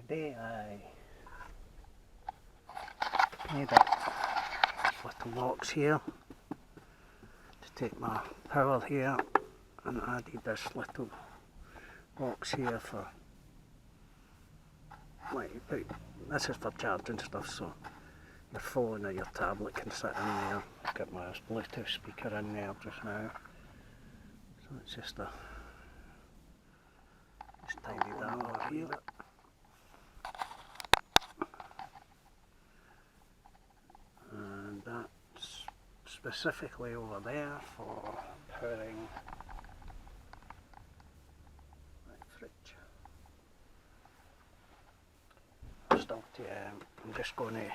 Today I made up little box here to take my power here, and added this little box here for, like, this is for charging stuff, so your phone or your tablet can sit in there. I've got my Bluetooth speaker in there just now, so it's just tidy that over here. And that's specifically over there for powering my fridge. I'm just going to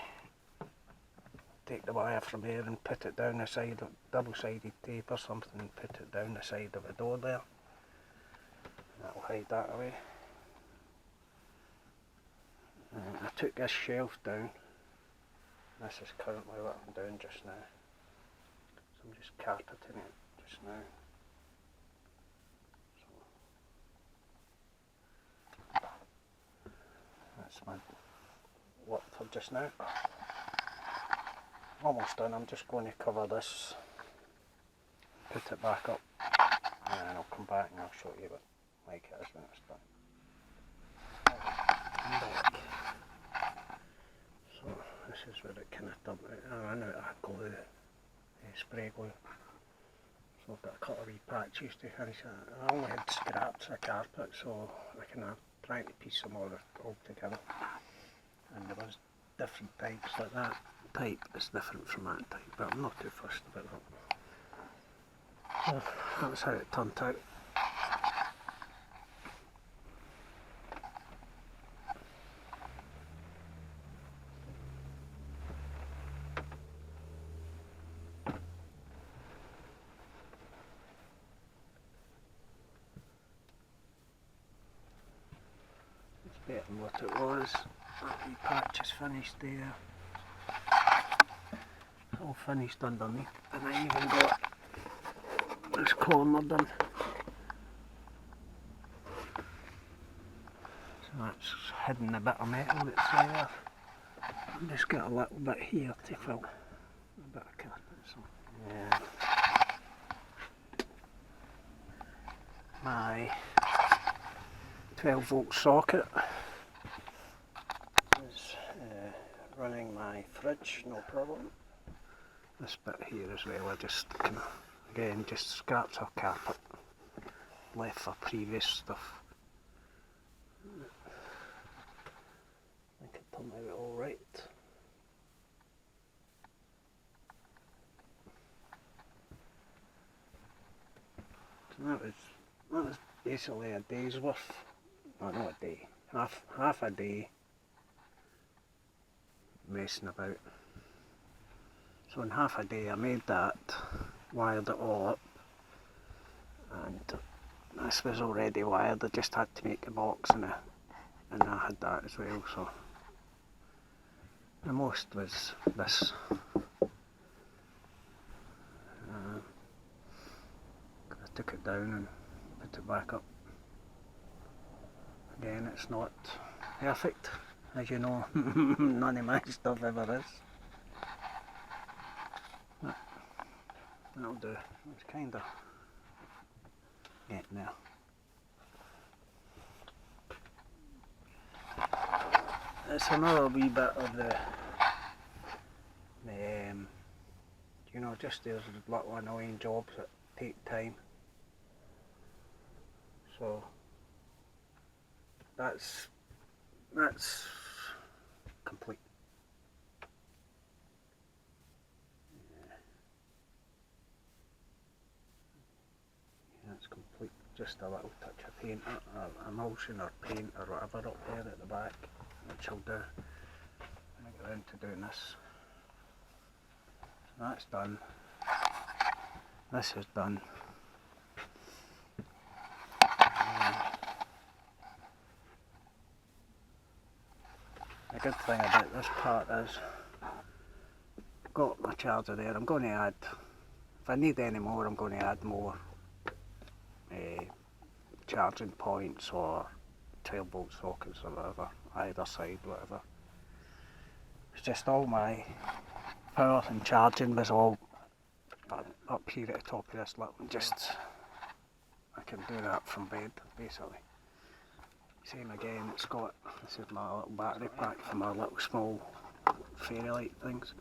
take the wire from here and put it down the side of double-sided tape or something, and put it down the side of the door there. That'll hide that away. I took this shelf down. This is currently what I'm doing just now. So I'm just carpeting it just now. So that's my work for just now. Almost done. I'm just going to cover this, put it back up, and then I'll come back and I'll show you what like it is when it's done. Back. So this is where it kind of dumped out. I ran out of glue, spray glue. So I've got a couple of wee patches to finish it. I only had scraps of carpet, so I kind of trying to piece them all together. And there was different types, like that type is different from that type, but I'm not too fussed about that. So that was how it turned out. It's better than what it was. That wee patch is finished there. All finished underneath, and I even got this corner done. So that's hidden a bit of metal that's there. I've just got a little bit here to fill a bit of carpet. So yeah. My 12-volt socket is running my fridge, no problem. This bit here as well, I just kind of, again, just scraps of carpet left for previous stuff. I think it turned out alright. So that was basically a day's worth, no, not a day, half a day messing about. So in half a day I made that, wired it all up, and this was already wired. I just had to make the box, and I had that as well. So the most was this. I took it down and put it back up. Again, it's not perfect, as you know. None of my stuff ever is. That'll do. It's kind of getting there. It's another wee bit of the you know, just those little annoying jobs that take time. So that's complete. That's complete. Just a little touch of paint, emulsion or paint or whatever up there at the back, which I'll do when I get around to doing this. So that's done. This is done. The good thing about this part is I've got my charger there. I'm going to add, if I need any more, I'm going to add more charging points or 12-volt sockets or whatever either side, whatever. It's just all my power and charging was all up here at the top of this little, just I can do that from bed basically. Same again, it's got, this is my little battery pack for my little small fairy light things,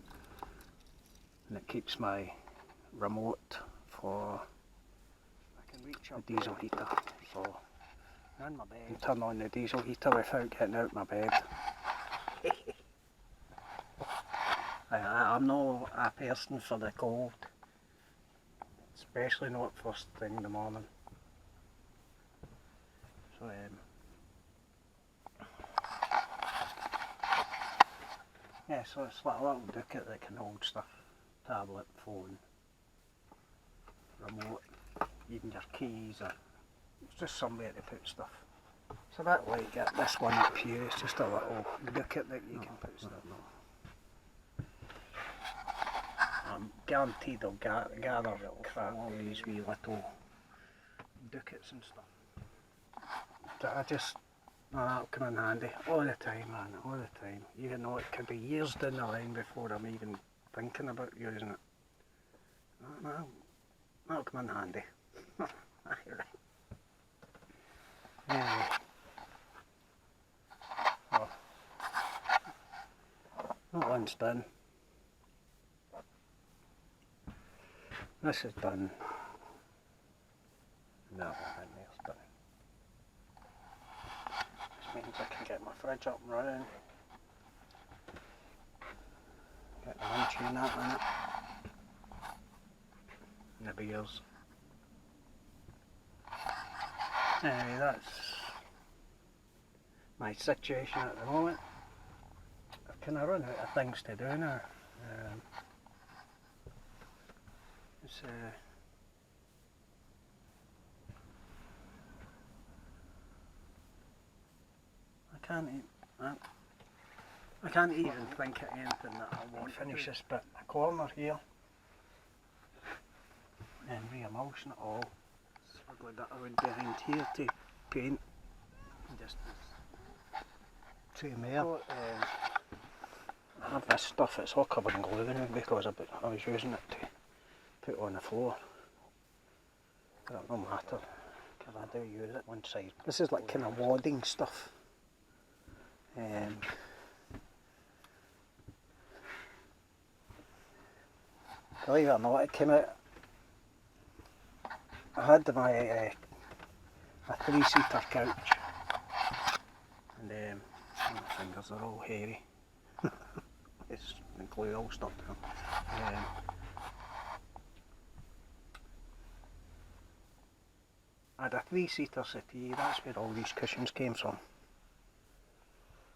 and it keeps my remote for the diesel heater, so in my bed I can turn on the diesel heater without getting out of my bed. I'm not a person for the cold, especially not first thing in the morning. So yeah, so it's like a little bucket that can hold stuff, tablet, phone, remote, even your keys, or it's just somewhere to put stuff. So that way, get this one up here, it's just a little bucket that you can put stuff in. I'm guaranteed I'll gather crap, all these wee little ducats and stuff. That that'll come in handy all the time, man, all the time. Even though it could be years down the line before I'm even thinking about using it. That'll come in handy. Anyway. Oh. That one's done. This is done. That one in there's done. This means I can get my fridge up and running. Get the lunch and that in it. And the beers. Anyway, that's my situation at the moment. I've kind of run out of things to do now. I can't even think of anything that I want to finish this bit in the corner here and re-emulsion it all. Swiggly bit around behind here to paint. Just two more. I have this stuff, it's all covered in glue now because I was using it to put on the floor. But it don't matter because I do use it one side. This is like kind of wadding stuff. Believe it or not, it came out. I had my a 3-seater couch, and my fingers are all hairy. It's the glue all stuck to them. I had a 3-seater settee, that's where all these cushions came from.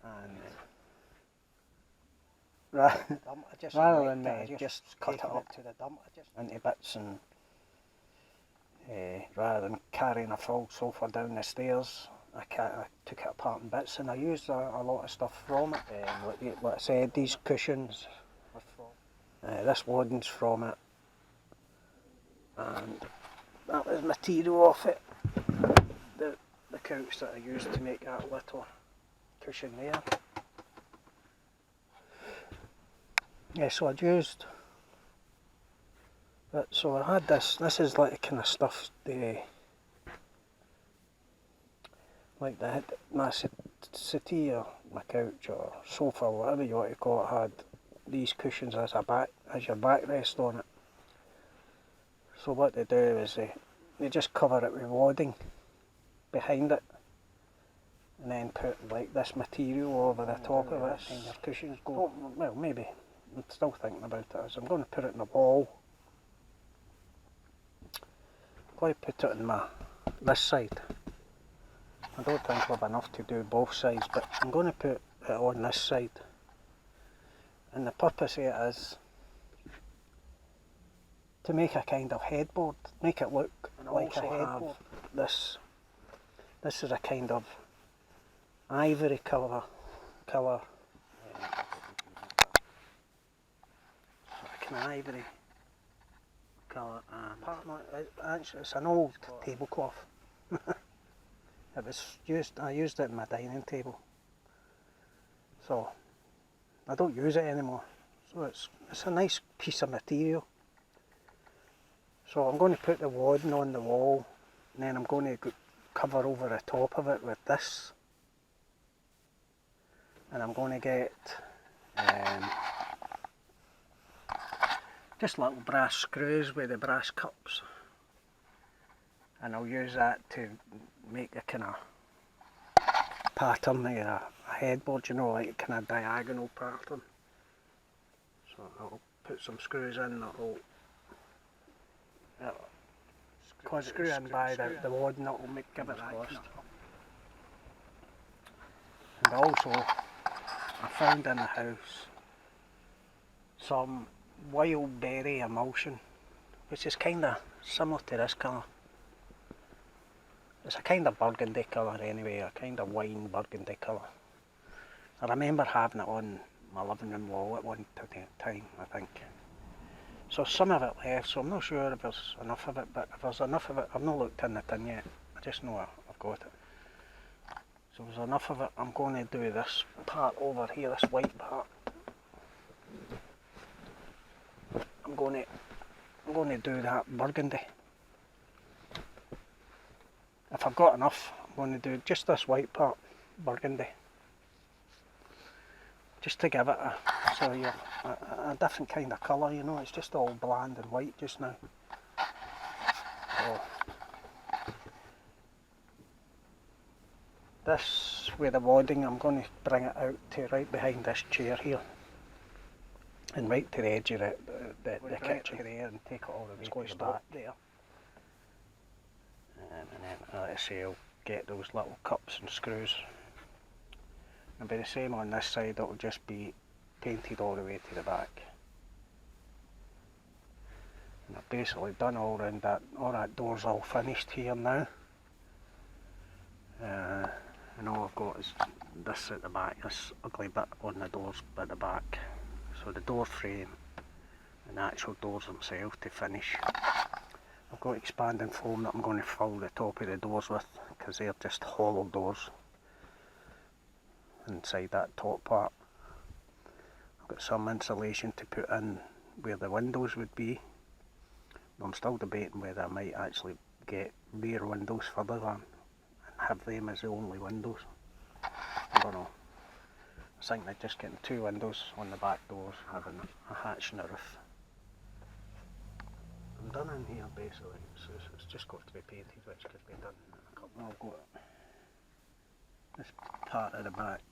And rather than just cut it up to the dump, into bits, and rather than carrying a full sofa down the stairs, I took it apart in bits, and I used a lot of stuff from it. Like I said, these cushions, this wadding's from it, and that was material off it, the couch that I used to make that little cushion there. Yeah, so I'd used, but so I had this is like the kind of stuff, like my settee or my couch or sofa or whatever you want to call it, had these cushions as your backrest on it. So what they do is they just cover it with wadding behind it, and then put like this material over the top of it, and your cushions go, well, maybe, I'm still thinking about it, as I'm going to put it in the wall. I'm going to put it in this side. I don't think we've enough to do both sides, but I'm going to put it on this side. And the purpose of it is to make a kind of headboard, make it look like a headboard. This is a kind of ivory colour. A kind of ivory colour, and actually it's an old tablecloth. I used it in my dining table. so I don't use it anymore. So it's a nice piece of material. So I'm going to put the wadding on the wall, and then I'm going to cover over the top of it with this, and I'm going to get just little brass screws with the brass cups, and I'll use that to make a kind of pattern, like a headboard, you know, like a kind of diagonal pattern. So I'll put some screws in that'll screw in by the wadding, that'll give it that cost. And also I found in the house some wild berry emulsion, which is kind of similar to this colour. It's a kind of burgundy colour anyway, a kind of wine burgundy colour. I remember having it on my living room wall at one time, I think. So some of it left, so I'm not sure if there's enough of it, but if there's enough of it, I've not looked in the tin yet, I just know I've got it. So if there's enough of it, I'm going to do this part over here, this white part. I'm going to do that burgundy. If I've got enough, I'm going to do just this white part, burgundy. Just to give it a different kind of colour, you know, it's just all bland and white just now. So, this, with the wadding, I'm going to bring it out to right behind this chair here, and right to the edge of the kitchen there, and take it all the way to the back there. And then, like I say, I'll get those little cups and screws. It'll be the same on this side, it'll just be painted all the way to the back. And I've basically done all round that, all that door's all finished here now. And all I've got is this at the back, this ugly bit on the doors at the back. So the door frame and the actual doors themselves to finish. I've got expanding foam that I'm going to fill the top of the doors with, because they're just hollow doors inside that top part. I've got some insulation to put in where the windows would be. I'm still debating whether I might actually get rear windows further on and have them as the only windows. I don't know. I was thinking of just getting 2 windows on the back doors, having a hatch and a roof. I'm done in here basically, so it's just got to be painted, which could be done in a couple. I've got this part at the back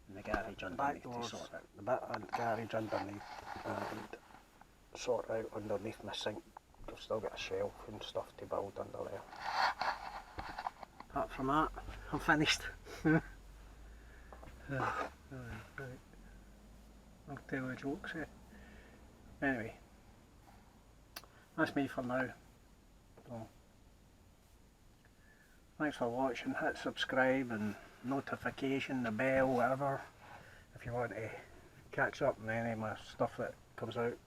and the garage underneath to sort out. The bit of the garage underneath and sort out underneath my sink. I've still got a shelf and stuff to build under there. Apart from that, I'm finished. Right. I'll tell you jokes here. Anyway, that's me for now. So, thanks for watching. Hit subscribe and notification, the bell, whatever, if you want to catch up on any of my stuff that comes out.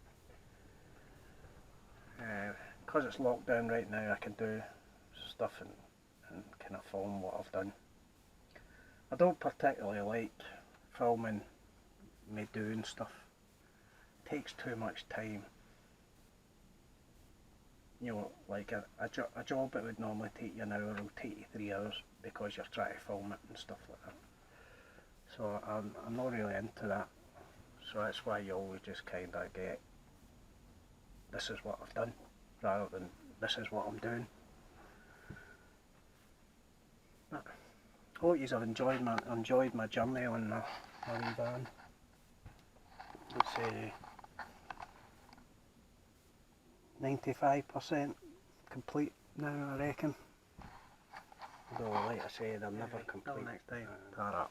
Because it's locked down right now, I can do stuff and kind of film what I've done. I don't particularly like filming me doing stuff. It takes too much time. You know, like a job that would normally take you an hour will take you 3 hours because you're trying to film it and stuff like that. So I'm not really into that. So that's why you always just kind of get, this is what I've done, rather than this is what I'm doing. But I hope you have enjoyed my journey on my wee van. It's 95% complete now, I reckon. Although, like I said, I'm never complete. Till next time. Ta-ra.